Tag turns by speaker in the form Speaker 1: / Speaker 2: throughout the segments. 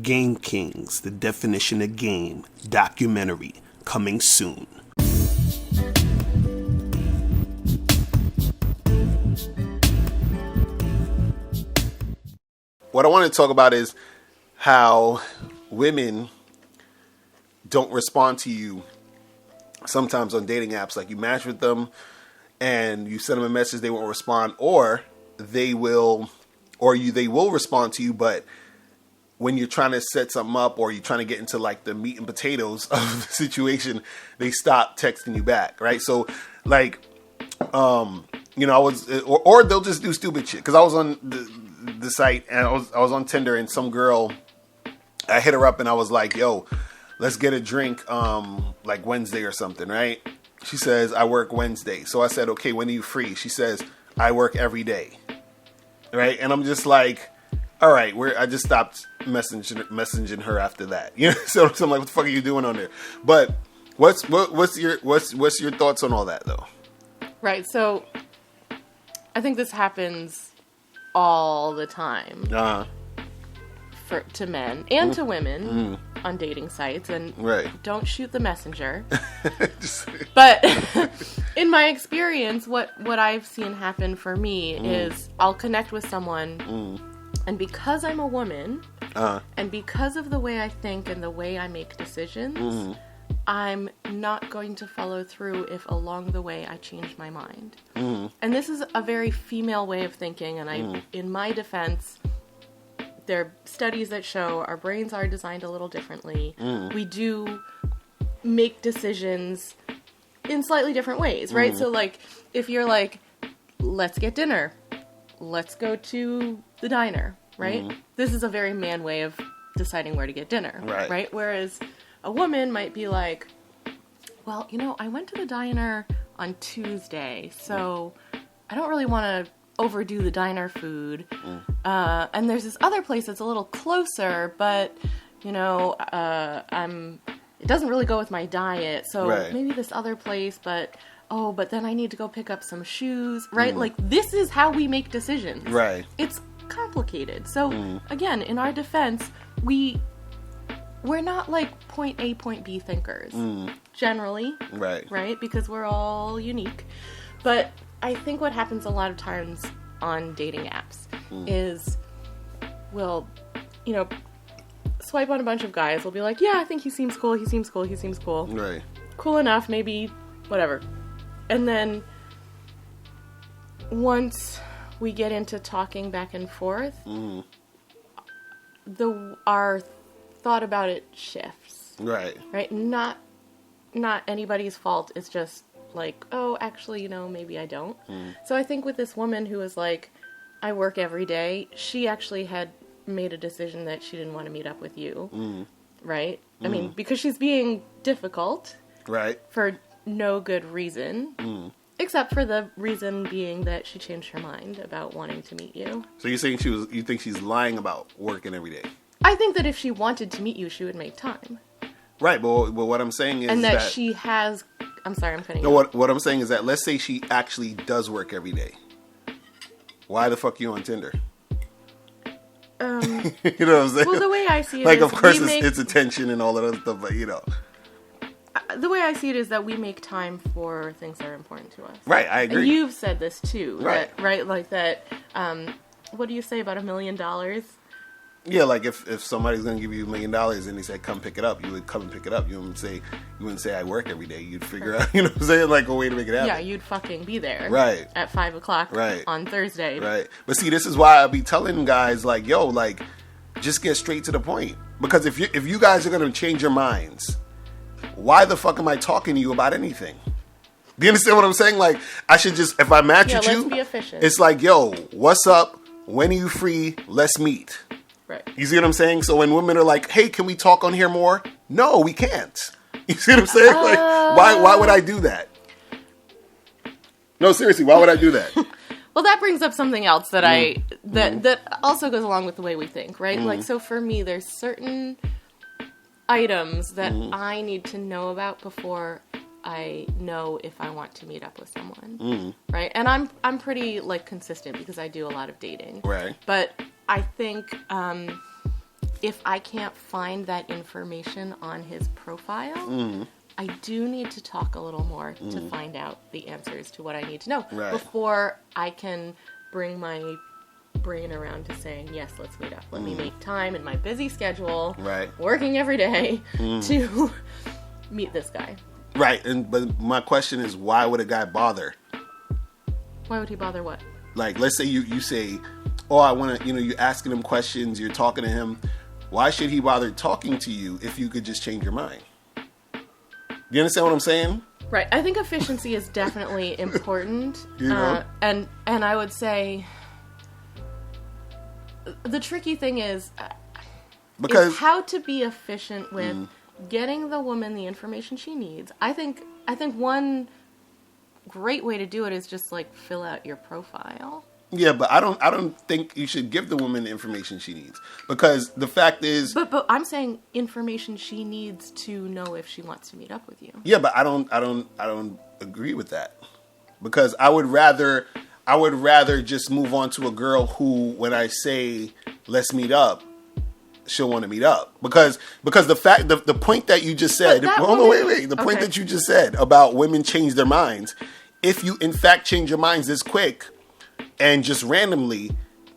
Speaker 1: Game Kings, The Definition of Game documentary coming soon. What I want to talk about is how women don't respond to you sometimes on dating apps. Like, you match with them and you send them a message, they won't respond, or they will respond to you, but when you're trying to set something up or you're trying to get into like the meat and potatoes of the situation, they stop texting you back, right? So like, I was, or they'll just do stupid shit. Cause I was on the site and I was on Tinder, and some girl, I hit her up and I was like, yo, let's get a drink, like Wednesday or something, right? She says, I work Wednesday. So I said, okay, when are you free? She says, I work every day. Right? And I'm just like, all right, I just stopped messaging her after that. You know, so I'm like, what the fuck are you doing on there? But what's your thoughts on all that though?
Speaker 2: Right. So I think this happens all the time. To men and to women on dating sites, and don't shoot the messenger. But in my experience, what I've seen happen for me is I'll connect with someone, and because I'm a woman, and because of the way I think and the way I make decisions, I'm not going to follow through if along the way I change my mind. And this is a very female way of thinking, and in my defense, there are studies that show our brains are designed a little differently. We do make decisions in slightly different ways, right? So, like, if you're like, let's get dinner, let's go to the diner, right? This is a very man way of deciding where to get dinner, right? Whereas a woman might be like, well, I went to the diner on Tuesday, so I don't really want to overdo the diner food. And there's this other place that's a little closer, but, it doesn't really go with my diet. So maybe this other place, but then I need to go pick up some shoes, right? Like, this is how we make decisions. Right. It's complicated. So, again, in our defense, we're not like point A, point B thinkers, generally. Right? Because we're all unique. But I think what happens a lot of times on dating apps is we'll, swipe on a bunch of guys. We'll be like, yeah, I think he seems cool. Right. Cool enough, maybe, whatever. And then once we get into talking back and forth, our thought about it shifts. Right. Not anybody's fault. It's just like, oh, actually, maybe I don't. So I think with this woman who was like, I work every day, she actually had made a decision that she didn't want to meet up with you. Right? I mean, because she's being difficult. Right. For no good reason. Except for the reason being that she changed her mind about wanting to meet you. So you're saying you think she's lying about working every day? I think that if she wanted to meet you, she would make time. Right, but what I'm saying is and that she has... I'm sorry, I'm cutting you off. What I'm saying is that let's say she actually does work every day. Why the fuck are you on Tinder? You know what I'm saying? Well, the way I see it is... of course, it's attention and all that other stuff, but, the way I see it is that we make time for things that are important to us. Right, I agree. And you've said this, too. Right. Like that, what do you say about $1 million? Yeah, like if somebody's going to give you $1 million and they say, come pick it up, you would come and pick it up. You wouldn't say I work every day. You'd figure out, you know what I'm saying, like a way to make it happen. Yeah, you'd fucking be there. Right. At 5 o'clock on Thursday. Right. But see, this is why I be telling guys, like, yo, like, just get straight to the point. Because if you guys are going to change your minds, why the fuck am I talking to you about anything? Do you understand what I'm saying? Like, I should just, if I match with you, let's be efficient. It's like, yo, what's up? When are you free? Let's meet. Right. You see what I'm saying? So when women are like, hey, can we talk on here more? No, we can't. You see what I'm saying? Like, why would I do that? No, seriously, why would I do that? Well, that brings up something else that that also goes along with the way we think, right? Like, so for me, there's certain items that I need to know about before I know if I want to meet up with someone, right? And I'm pretty, like, consistent because I do a lot of dating. Right. But I think if I can't find that information on his profile, I do need to talk a little more to find out the answers to what I need to know before I can bring my brain around to saying, yes, let's meet up. Let me make time in my busy schedule, working every day, to meet this guy.
Speaker 1: Right. But my question is, why would a guy bother?
Speaker 2: Why would he bother what? Like,
Speaker 1: let's say you say, oh, I want to, you're asking him questions, you're talking to him. Why should he bother talking to you if you could just change your mind? You understand what I'm saying?
Speaker 2: Right. I think efficiency is definitely important. And I would say the tricky thing is how to be efficient with getting the woman the information she needs. I think one great way to do it is just like fill out your profile.
Speaker 1: Yeah, but I don't think you should give the woman the information she needs, because the fact is.
Speaker 2: But I'm saying information she needs to know if she wants to meet up with you.
Speaker 1: Yeah, but I don't agree with that, because I would rather just move on to a girl who, when I say let's meet up, she'll want to meet up, because the point that you just said. The point that you just said about women change their minds. If you in fact change your minds this quick. And just randomly,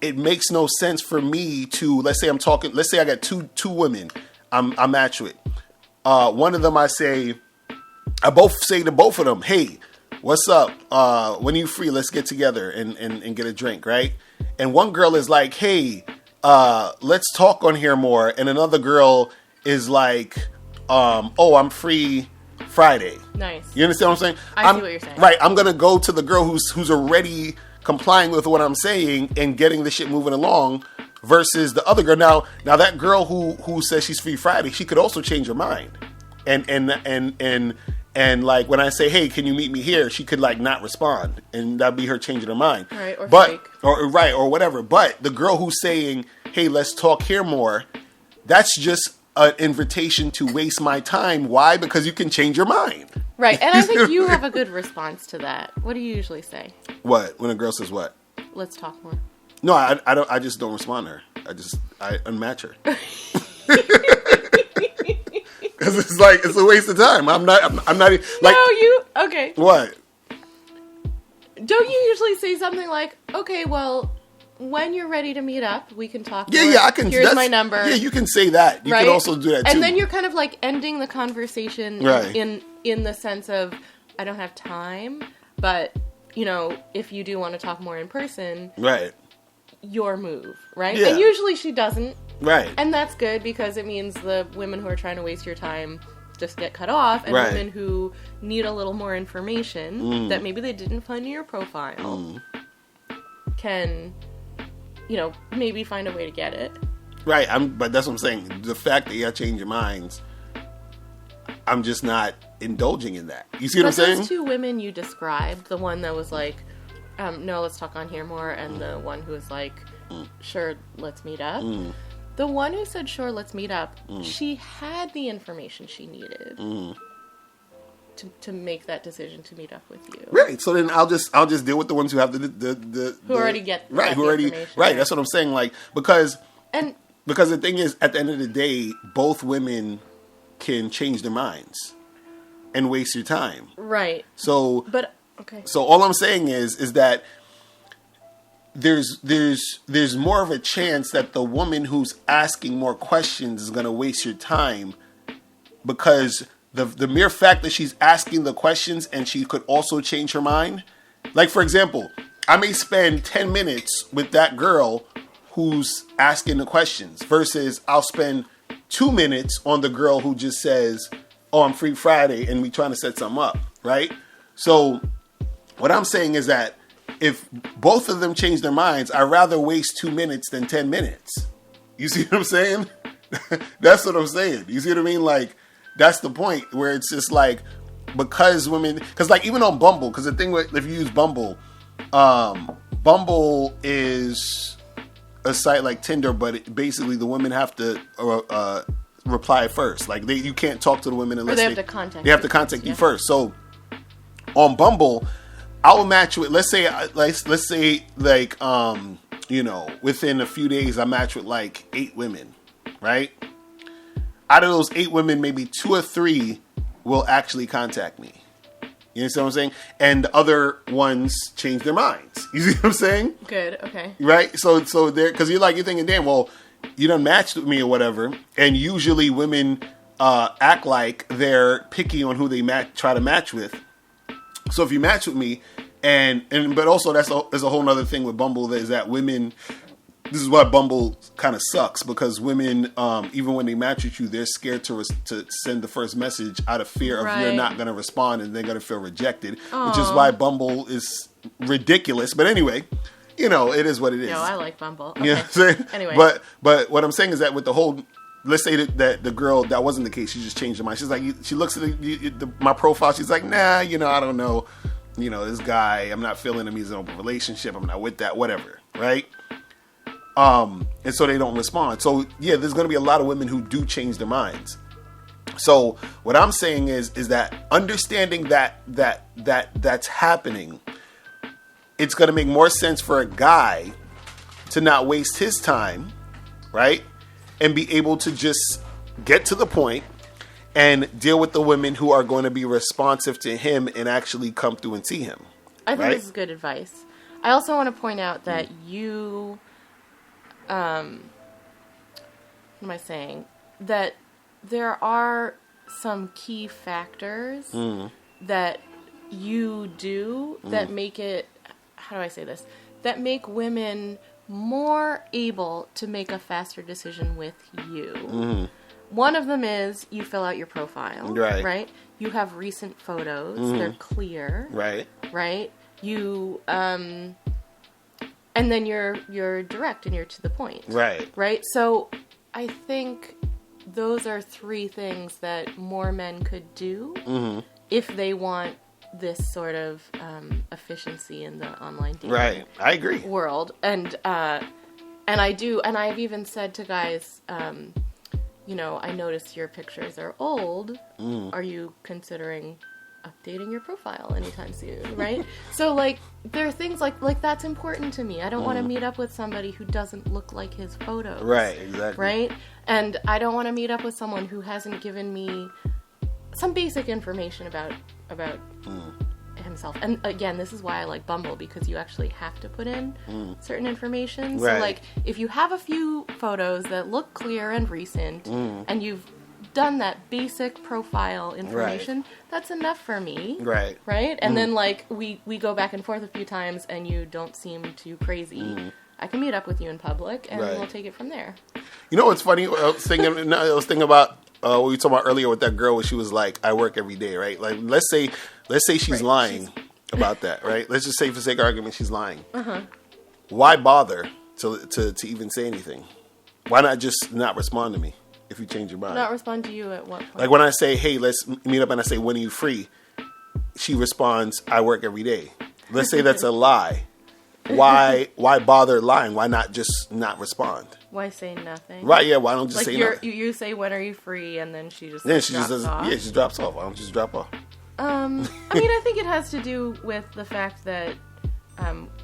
Speaker 1: it makes no sense for me to, let's say I got two women I match with. One of them I say to both of them, hey, what's up? When are you free? Let's get together and get a drink, right? And one girl is like, hey, let's talk on here more. And another girl is like, oh, I'm free Friday.
Speaker 2: Nice.
Speaker 1: You understand what I'm saying?
Speaker 2: I see what you're saying.
Speaker 1: Right. I'm going to go to the girl who's already complying with what I'm saying and getting the shit moving along, versus the other girl. Now that girl who says she's free Friday, she could also change her mind. And like when I say, hey, can you meet me here? She could like not respond, and that'd be her changing her mind.
Speaker 2: Right. Or
Speaker 1: fake.
Speaker 2: Or
Speaker 1: whatever. But the girl who's saying, hey, let's talk here more, that's just an invitation to waste my time. Why? Because you can change your mind.
Speaker 2: Right, and I think you have a good response to that. What do you usually say?
Speaker 1: What? When a girl says what?
Speaker 2: Let's talk more.
Speaker 1: No, I don't. I just don't respond to her. I unmatch her. Because it's a waste of time. I'm not like.
Speaker 2: No, okay.
Speaker 1: What?
Speaker 2: Don't you usually say something like, okay, well, when you're ready to meet up, we can talk more.
Speaker 1: Yeah, I can.
Speaker 2: Here's my number.
Speaker 1: Yeah, you can say that. You can also do that too.
Speaker 2: And then you're kind of like ending the conversation in the sense of, I don't have time, but, if you do want to talk more in person, your move, right? Yeah. And usually she doesn't.
Speaker 1: Right.
Speaker 2: And that's good, because it means the women who are trying to waste your time just get cut off, and women who need a little more information that maybe they didn't find in your profile can, maybe find a way to get it.
Speaker 1: Right. But that's what I'm saying. The fact that y'all change your minds, I'm just not indulging in that. You see what I'm saying?
Speaker 2: Those two women you described, the one that was like, no, let's talk on here more, and the one who was like, sure, let's meet up. The one who said, sure, let's meet up, she had the information she needed to make that decision to meet up with you.
Speaker 1: Right. So then I'll just deal with the ones who have the
Speaker 2: who already get
Speaker 1: information. Right. That's what I'm saying. Like, because the thing is, at the end of the day, both women can change their minds and waste your time.
Speaker 2: Right.
Speaker 1: So,
Speaker 2: okay.
Speaker 1: So all I'm saying is that there's more of a chance that the woman who's asking more questions is going to waste your time, because the mere fact that she's asking the questions and she could also change her mind. Like, for example, I may spend 10 minutes with that girl who's asking the questions versus I'll spend 2 minutes on the girl who just says, oh, I'm free Friday, and we trying to set something up, right? So what I'm saying is that if both of them change their minds, I'd rather waste 2 minutes than 10 minutes. You see what I'm saying? That's what I'm saying. You see what I mean? Like, that's the point where it's just like, because women, because like even on Bumble, because the thing with, if you use Bumble, Bumble is a site like Tinder, but basically the women have to reply first. Like you can't talk to the women unless
Speaker 2: they have to contact.
Speaker 1: They have to contact you first. So on Bumble, I will match with, let's say like within a few days I match with like 8 women, right? Out of those 8 women, maybe 2 or 3 will actually contact me. You understand what I'm saying? And the other ones change their minds. You see what I'm saying?
Speaker 2: Good. Okay.
Speaker 1: Right? So there, because you're thinking, damn, well, you done matched with me or whatever. And usually women act like they're picky on who they try to match with. So if you match with me, but also there's a whole other thing with Bumble, is that women. This is why Bumble kind of sucks, because women, even when they match with you, they're scared to send the first message out of fear of you're not going to respond and they're going to feel rejected, which is why Bumble is ridiculous. But anyway, it is what it is.
Speaker 2: No, I like Bumble. Okay.
Speaker 1: You know what I'm saying?
Speaker 2: Anyway.
Speaker 1: But what I'm saying is that with the whole, let's say that the girl, that wasn't the case, she just changed her mind. She's like, she looks at my profile, she's like, nah, I don't know. This guy, I'm not feeling him, he's in an open relationship, I'm not with that, whatever, right? And so they don't respond. So yeah, there's going to be a lot of women who do change their minds. So what I'm saying is that understanding that's happening, it's going to make more sense for a guy to not waste his time, right? And be able to just get to the point and deal with the women who are going to be responsive to him and actually come through and see him.
Speaker 2: I think this is good advice. I also want to point out that you... what am I saying? That there are some key factors that you do that make it, how do I say this? That make women more able to make a faster decision with you. Mm-hmm. One of them is you fill out your profile, right? You have recent photos. Mm-hmm. They're clear. Right? You, and then you're direct and you're to the point. Right? So I think those are 3 things that more men could do if they want this sort of efficiency in the online dating
Speaker 1: I agree.
Speaker 2: world. And I do, and I've even said to guys, I notice your pictures are old. Are you considering updating your profile anytime soon, right? So, there are things like that's important to me. I don't want to meet up with somebody who doesn't look like his photos.
Speaker 1: Right, exactly.
Speaker 2: Right? And I don't want to meet up with someone who hasn't given me some basic information about himself. And again, this is why I like Bumble, because you actually have to put in certain information. So, if you have a few photos that look clear and recent, and you've done that basic profile information, that's enough for me. Right? And then, we go back and forth a few times, and you don't seem too crazy. I can meet up with you in public, and we'll take it from there.
Speaker 1: You know what's funny? I was thinking about what we talked about earlier with that girl, where she was like, "I work every day," right? Like, let's say she's lying about that, right? Let's just say, for sake of argument, she's lying. Why bother to even say anything? Why not just not respond to me if you change your mind?
Speaker 2: Not respond to you at what point?
Speaker 1: Like when I say, "Hey, let's meet up," and I say, "When are you free?" She responds, "I work every day." Let's say that's a lie. Why bother lying? Why not just not respond?
Speaker 2: Why say nothing?
Speaker 1: Right, yeah, why don't just say nothing?
Speaker 2: You say, "When are you free?" and then she just
Speaker 1: drops off. Yeah, she drops off. Why don't you just drop off?
Speaker 2: I mean, I think it has to do with the fact that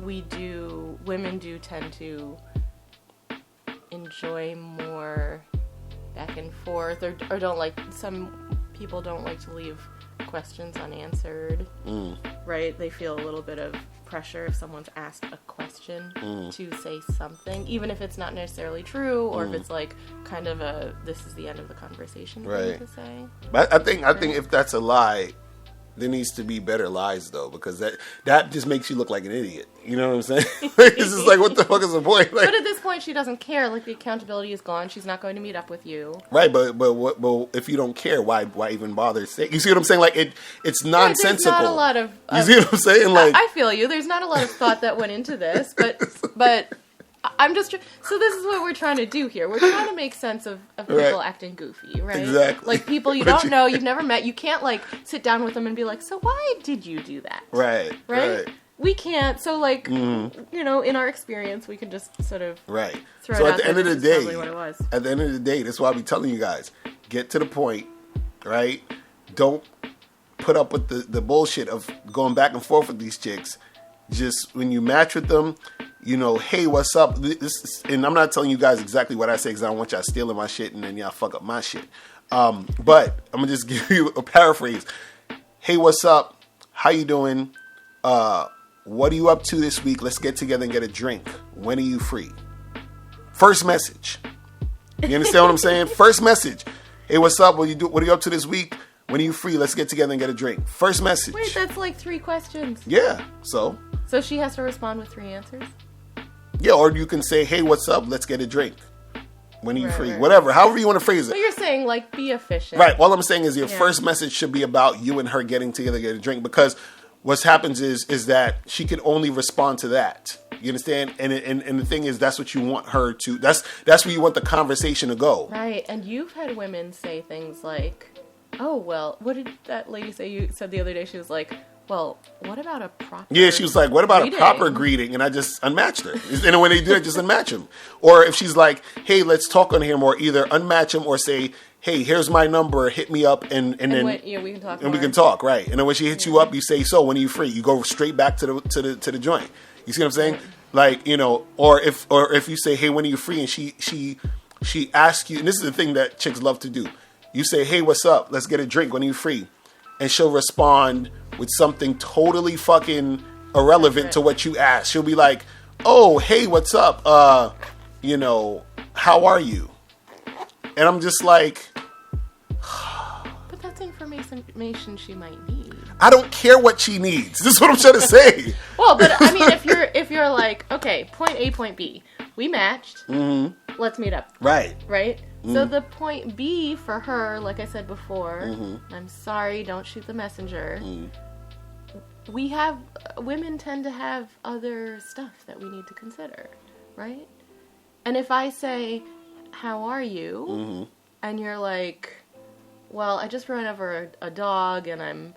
Speaker 2: women do tend to enjoy more back and forth, or don't like, some people don't like to leave questions unanswered, right? They feel a little bit of pressure if someone's asked a question to say something, even if it's not necessarily true, or if it's kind of this is the end of the conversation thing to say.
Speaker 1: But I think if that's a lie, there needs to be better lies, though, because that just makes you look like an idiot. You know what I'm saying? It's just what the fuck is the point?
Speaker 2: But at this point, she doesn't care. The accountability is gone. She's not going to meet up with you.
Speaker 1: Right, but if you don't care, why even bother saying? You see what I'm saying? It's nonsensical.
Speaker 2: There's not a lot of...
Speaker 1: you see what I'm saying?
Speaker 2: I feel you. There's not a lot of thought that went into this, but I'm just... So this is what we're trying to do here. We're trying to make sense of people acting goofy, right?
Speaker 1: Exactly.
Speaker 2: People you don't know, you've never met. You can't, sit down with them and be like, so why did you do that?
Speaker 1: Right.
Speaker 2: We can't. So, in our experience, we can just sort of throw it out.
Speaker 1: So at the end of the day,
Speaker 2: what it was.
Speaker 1: At the end of the day, that's why I be telling you guys, get to the point, right? Don't put up with the bullshit of going back and forth with these chicks. Just when you match with them, hey, what's up? And I'm not telling you guys exactly what I say because I don't want y'all stealing my shit and then y'all fuck up my shit. But I'm gonna just give you a paraphrase. Hey, what's up? How you doing? What are you up to this week? Let's get together and get a drink. When are you free? First message. You understand what I'm saying? First message. Hey, what's up? What are you up to this week? When are you free? Let's get together and get a drink. First message.
Speaker 2: Wait, that's like 3 questions.
Speaker 1: Yeah. So
Speaker 2: she has to respond with 3 answers?
Speaker 1: Yeah, or you can say, hey, what's up? Let's get a drink. When are you free? Right. Whatever. However you want to phrase it.
Speaker 2: But you're saying, like, be efficient.
Speaker 1: Right. All I'm saying is your first message should be about you and her getting together to get a drink, because what happens is that she can only respond to that. You understand? And the thing is, that's what you want her to. That's where you want the conversation to go.
Speaker 2: Right. And you've had women say things like, oh, well, what did that lady say? You said the other day, she was like, well, what about a proper
Speaker 1: Yeah, she was like, what about a proper greeting? And I just unmatched her. And when they do it, just unmatch them. Or if she's like, hey, let's talk on here more, either unmatch them or say, hey, here's my number, hit me up, and then
Speaker 2: we can talk.
Speaker 1: And we can talk, right? And then when she hits you up, you say, so when are you free? You go straight back to the joint. You see what I'm saying? Right. Like, or if you say, hey, when are you free? And she asks you, and this is the thing that chicks love to do. You say, hey, what's up? Let's get a drink. When are you free? And she'll respond with something totally fucking irrelevant to what you asked. She'll be like, oh, hey, what's up? How are you? And I'm just like...
Speaker 2: But that's information she might need.
Speaker 1: I don't care what she needs. This is what I'm trying to say.
Speaker 2: Well, but I mean, if you're like, okay, point A, point B. We matched. Mm-hmm. Let's meet up.
Speaker 1: Right.
Speaker 2: Right? Mm-hmm. So the point B for her, like I said before, I'm sorry, don't shoot the messenger. Women tend to have other stuff that we need to consider, right? And if I say, how are you? And you're like, well, I just ran over a dog and I'm,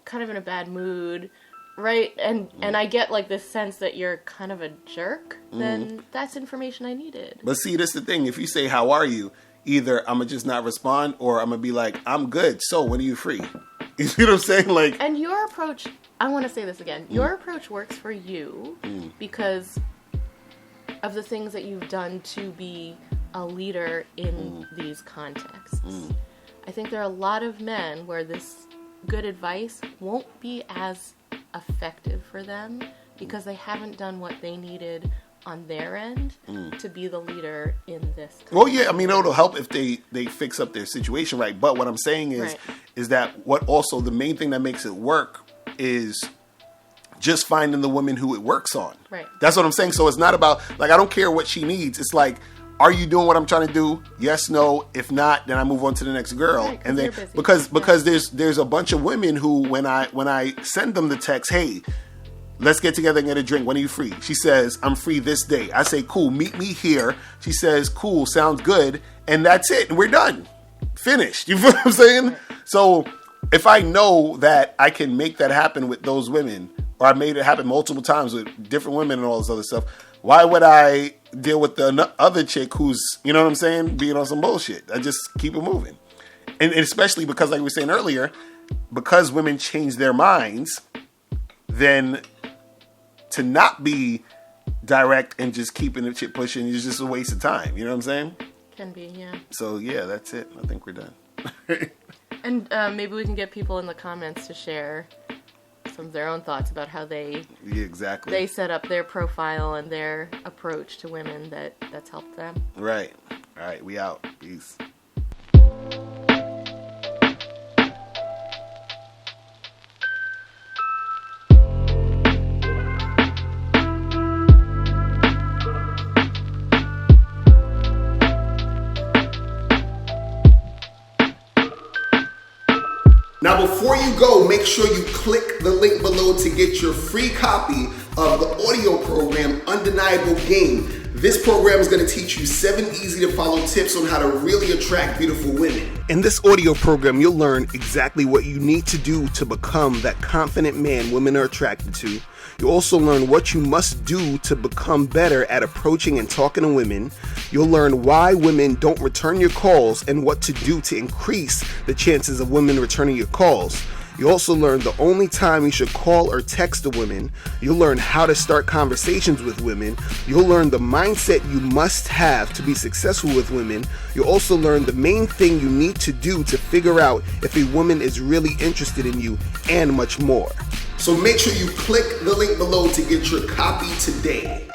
Speaker 2: kind of in a bad mood, right? And I get like this sense that you're kind of a jerk, then that's information I needed.
Speaker 1: But see, this is the thing. If you say, how are you? Either I'm going to just not respond, or I'm going to be like, I'm good. So when are you free? You see what I'm saying? Like,
Speaker 2: and your approach, I want to say this again. Your approach works for you because of the things that you've done to be a leader in these contexts. I think there are a lot of men where this good advice won't be as effective for them because they haven't done what they needed on their end to be the leader in this context.
Speaker 1: Well, yeah, I mean, it'll help if they fix up their situation, right? But what I'm saying is that what also the main thing that makes it work is just finding the woman who it works on.
Speaker 2: Right.
Speaker 1: That's what I'm saying. So it's not about, like, I don't care what she needs. It's like, are you doing what I'm trying to do? Yes, no. If not, then I move on to the next girl.
Speaker 2: Right,
Speaker 1: and then because there's a bunch of women who when I send them the text, hey, let's get together and get a drink. When are you free? She says, I'm free this day. I say, cool, meet me here. She says, cool, sounds good. And that's it. And we're done. Finished. You feel what I'm saying? Right. So if I know that I can make that happen with those women, or I made it happen multiple times with different women and all this other stuff, why would I deal with the other chick who's, you know what I'm saying, being on some bullshit? I just keep it moving. And especially because, like we were saying earlier, because women change their minds, then to not be direct and just keeping the shit pushing is just a waste of time. You know what I'm saying?
Speaker 2: Can be, yeah.
Speaker 1: So, yeah, that's it. I think we're done.
Speaker 2: And maybe we can get people in the comments to share some of their own thoughts about how they set up their profile and their approach to women that's helped them.
Speaker 1: Right. All right, we out. Peace. Now, before you go, make sure you click the link below to get your free copy of the audio program, Undeniable Game. This program is going to teach you 7 easy-to-follow tips on how to really attract beautiful women. In this audio program, you'll learn exactly what you need to do to become that confident man women are attracted to. You'll also learn what you must do to become better at approaching and talking to women. You'll learn why women don't return your calls and what to do to increase the chances of women returning your calls. You'll also learn the only time you should call or text a woman. You'll learn how to start conversations with women. You'll learn the mindset you must have to be successful with women. You'll also learn the main thing you need to do to figure out if a woman is really interested in you, and much more. So make sure you click the link below to get your copy today.